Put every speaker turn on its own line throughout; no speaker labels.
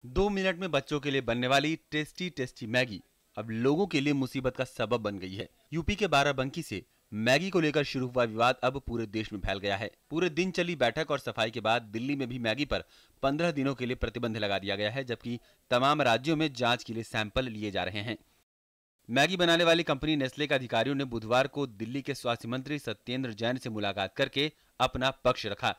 2 minute में बच्चों के लिए बनने वाली टेस्टी टेस्टी मैगी अब लोगों के लिए मुसीबत का सबब बन गई है। यूपी के बाराबंकी से मैगी को लेकर शुरू हुआ विवाद अब पूरे देश में फैल गया है। पूरे दिन चली बैठक और सफाई के बाद दिल्ली में भी मैगी पर 15 दिनों के लिए प्रतिबंध लगा दिया गया है, जबकि तमाम राज्यों में जांच के लिए सैंपल लिए जा रहे हैं। मैगी बनाने वाली कंपनी नेस्ले के अधिकारियों ने बुधवार को दिल्ली के स्वास्थ्य मंत्री सत्येंद्र जैन से मुलाकात करके अपना पक्ष रखा।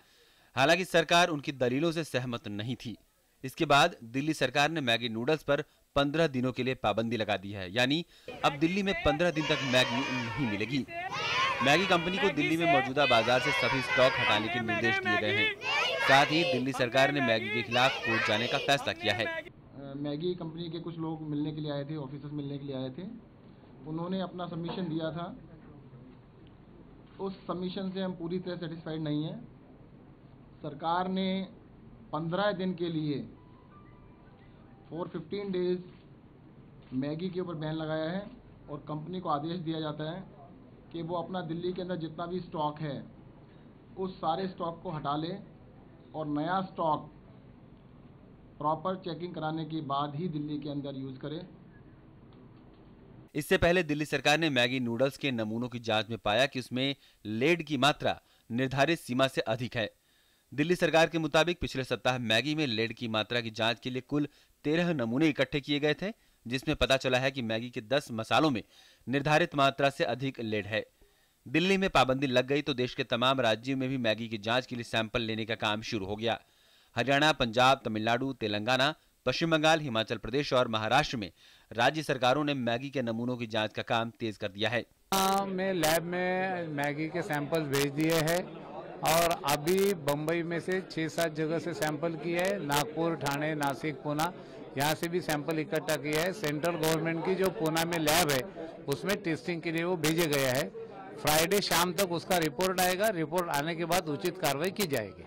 हालांकि सरकार उनकी दलीलों से सहमत नहीं थी। इसके बाद दिल्ली सरकार ने मैगी नूडल्स पर 15 दिनों के लिए पाबंदी लगा दी है, यानी अब दिल्ली में 15 दिन तक मैगी नहीं मिलेगी। मैगी कंपनी को दिल्ली में मौजूदा बाजार से सभी स्टॉक हटाने के निर्देश दिए गए हैं। साथ ही दिल्ली सरकार ने मैगी के खिलाफ कोर्ट जाने का फैसला किया है।
मैगी कंपनी के कुछ लोग मिलने के लिए आए थे, ऑफिसर्स मिलने के लिए आए थे। उन्होंने अपना सबमिशन दिया था। उस सबमिशन से हम पूरी तरह सेटिस्फाइड नहीं हैं। सरकार ने 15 दिन के लिए फॉर 15 डेज मैगी के ऊपर बैन लगाया है और कंपनी को आदेश दिया जाता है कि वो अपना दिल्ली के अंदर जितना भी स्टॉक है उस सारे स्टॉक को हटा ले और नया स्टॉक प्रॉपर चेकिंग कराने के बाद ही दिल्ली के अंदर यूज करे।
इससे पहले दिल्ली सरकार ने मैगी नूडल्स के नमूनों की जांच में पाया कि उसमें लेड की मात्रा निर्धारित सीमा से अधिक है। दिल्ली सरकार के मुताबिक पिछले सप्ताह मैगी में लेड की मात्रा की जांच के लिए कुल 13 नमूने इकट्ठे किए गए थे, जिसमें पता चला है कि मैगी के 10 मसालों में निर्धारित मात्रा से अधिक लेड है। दिल्ली में पाबंदी लग गई तो देश के तमाम राज्यों में भी मैगी की जांच के लिए सैंपल लेने का काम शुरू हो गया। हरियाणा, पंजाब, तमिलनाडु, तेलंगाना, पश्चिम बंगाल, हिमाचल प्रदेश और महाराष्ट्र में राज्य सरकारों ने मैगी के नमूनों की जांच का काम तेज कर दिया है।
में लैब में मैगी के सैंपल भेज दिए हैं और अभी बम्बई में से 6-7 जगह से सैंपल किए हैं। नागपुर, ठाणे, नासिक, पुणे, यहाँ से भी सैंपल इकट्ठा किया है। सेंट्रल गवर्नमेंट की जो पुणे में लैब है उसमें टेस्टिंग के लिए वो भेजे गया है। फ्राइडे शाम तक उसका रिपोर्ट आएगा। रिपोर्ट आने के बाद उचित कार्रवाई की जाएगी।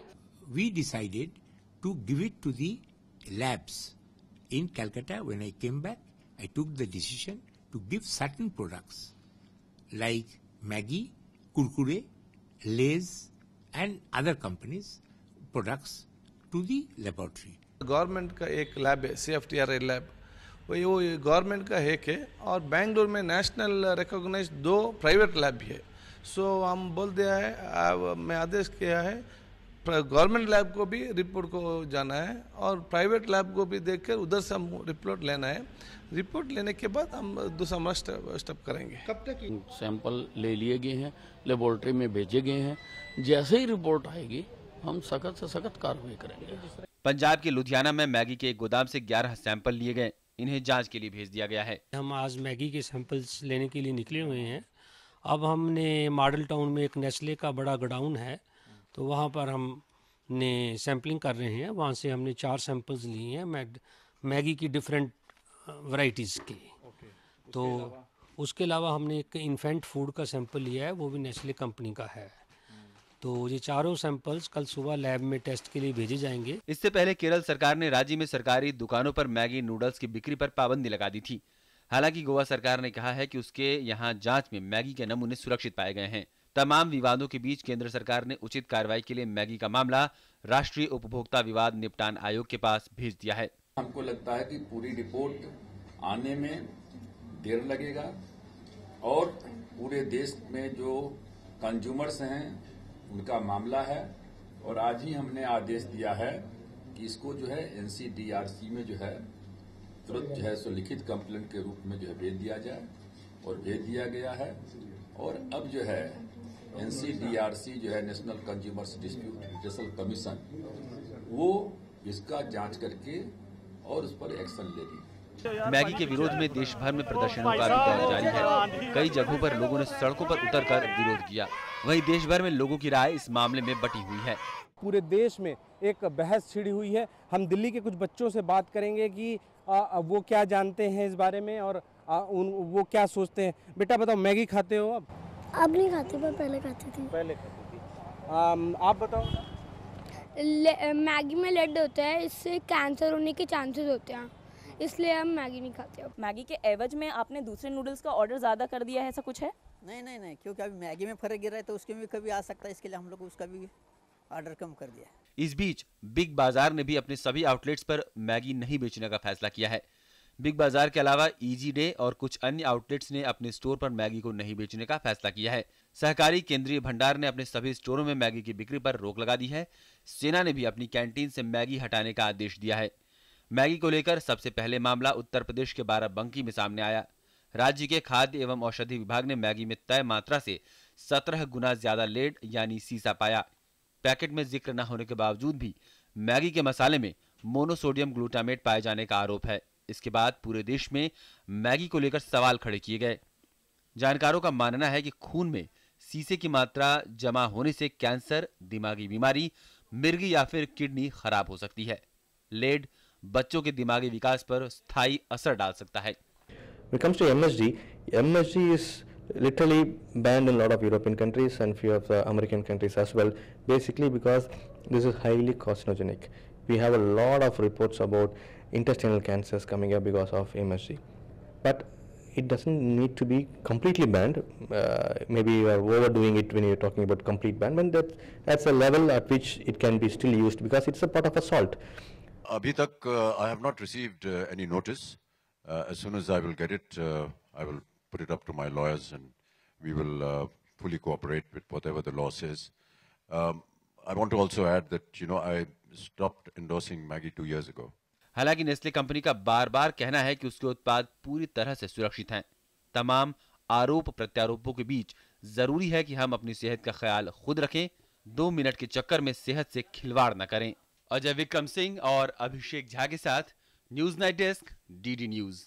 We decided to give it to the labs in Calcutta. When I came back, I took the decision to give certain products like Maggi, Kurkure, Lay's and other companies products to the laboratory.
Government का एक lab है, CFTRI lab, वो government का है और बेंगलुरु में national recognised 2 private lab भी है। सो हम बोल दिया है, मैं आदेश किया है गवर्नमेंट लैब को भी रिपोर्ट को जाना है और प्राइवेट लैब को भी देखकर उधर से हम रिपोर्ट लेना है। रिपोर्ट लेने के बाद हम दूसरा स्टेप करेंगे।
कब तक सैंपल ले लिए गए हैं, लेबोरेटरी में भेजे गए हैं। जैसे ही रिपोर्ट आएगी हम सख्त से सख्त कार्रवाई करेंगे।
पंजाब के लुधियाना में मैगी के एक गोदाम से 11 सैंपल लिए गए। इन्हें जांच के लिए भेज दिया गया है।
हम आज मैगी के सैंपल्स लेने के लिए निकले हुए हैं। अब हमने मॉडल टाउन में एक नेस्ले का बड़ा गोडाउन है, तो वहाँ पर हमने सैम्पलिंग कर रहे हैं। वहाँ से हमने 4 सैंपल्स लिए हैं मैगी की डिफरेंट वैरायटीज़ के। तो उसके अलावा हमने एक इन्फेंट फूड का सैंपल लिया है, वो भी नेस्ले कंपनी का है। तो ये चारों सैंपल्स कल सुबह लैब में टेस्ट के लिए भेजे जाएंगे।
इससे पहले केरल सरकार ने राज्य में सरकारी दुकानों पर मैगी नूडल्स की बिक्री पर पाबंदी लगा दी थी। हालांकि गोवा सरकार ने कहा है कि उसके यहाँ जांच में मैगी के नमूने सुरक्षित पाए गए हैं। तमाम विवादों के बीच केंद्र सरकार ने उचित कार्रवाई के लिए मैगी का मामला राष्ट्रीय उपभोक्ता विवाद निपटान आयोग के पास भेज दिया है।
हमको लगता है कि पूरी रिपोर्ट आने में देर लगेगा और पूरे देश में जो कंज्यूमर्स हैं उनका मामला है और आज ही हमने आदेश दिया है कि इसको जो है NCDRC में जो है तुरंत जो है सो लिखित कंप्लेंट के रूप में जो है भेज दिया जाए और भेज दिया गया है। और अब जो है NCDRC जो है national consumers dispute resolution commission, वो इसका जांच करके और उस पर एक्शन लेगी।
मैगी के विरोध में देश भर में प्रदर्शनों का भी दौर जारी है। कई जगहों पर लोगों ने सड़कों पर उतरकर विरोध किया। वहीं देश भर में लोगों की राय इस मामले में बटी हुई है।
पूरे देश में एक बहस छिड़ी हुई है। हम दिल्ली के कुछ बच्चों से बात करेंगे कि वो क्या जानते हैं इस बारे में और वो क्या सोचते हैं। बेटा बताओ, मैगी खाते हो?
अब नहीं खाते, पर पहले खाती थी।
पहले खाती थी। आप बताओ।
मैगी में लेड होता है, इससे कैंसर होने के चांसेस होते हैं, इसलिए हम मैगी नहीं खाते। अब
मैगी के एवज में आपने दूसरे नूडल्स का ऑर्डर ज़्यादा कर दिया है, ऐसा कुछ है?
नहीं, क्योंकि अभी मैगी में फर्क गिर रहा है तो उसके में भी कभी आ सकता है, इसके लिए हम लोग उसका भी ऑर्डर कम कर दिया है।
इस बीच बिग बाजार ने भी अपने सभी आउटलेट्स पर मैगी नहीं बेचने का फैसला किया है। बिग बाजार के अलावा इजी डे और कुछ अन्य आउटलेट्स ने अपने स्टोर पर मैगी को नहीं बेचने का फैसला किया है। सहकारी केंद्रीय भंडार ने अपने सभी स्टोरों में मैगी की बिक्री पर रोक लगा दी है। सेना ने भी अपनी कैंटीन से मैगी हटाने का आदेश दिया है। मैगी को लेकर सबसे पहले मामला उत्तर प्रदेश के बाराबंकी में सामने आया। राज्य के खाद्य एवं औषधि विभाग ने मैगी में तय मात्रा से 17 गुना ज्यादा लेड यानी सीसा पाया। पैकेट में जिक्र न होने के बावजूद भी मैगी के मसाले में मोनोसोडियम ग्लूटामेट पाए जाने का आरोप है। इसके बाद पूरे देश में मैगी को लेकर सवाल खड़े किए गए। जानकारों का मानना है कि खून में सीसे की मात्रा जमा होने से कैंसर, दिमागी बीमारी, मिर्गी या फिर किडनी खराब हो सकती है। लेड बच्चों के दिमागी विकास पर स्थायी असर डाल सकता है।
When it comes to MSG is literally banned in a lot of European countries and few of the American countries as well, basically because this is highly carcinogenic. We have a lot of reports about intestinal cancers coming up because of MSG. But it doesn't need to be completely banned. Maybe you are overdoing it when you're talking about complete ban, but that's a level at which it can be still used because it's a part of a salt.
Abhi tak I have not received any notice. As soon as I will get it, I will put it up to my lawyers and we will fully cooperate with whatever the law says. I want to also add that, I stopped endorsing Maggi 2 years ago.
हालांकि Nestle company का बार बार कहना है कि उसके उत्पाद पूरी तरह से सुरक्षित हैं। तमाम आरोप प्रत्यारोपों के बीच जरूरी है कि हम अपनी सेहत का ख्याल खुद रखें। 2 मिनट के चक्कर में सेहत से खिलवाड़ न करें। अजय विक्रम सिंह और अभिषेक झा के साथ news night desk, DD news.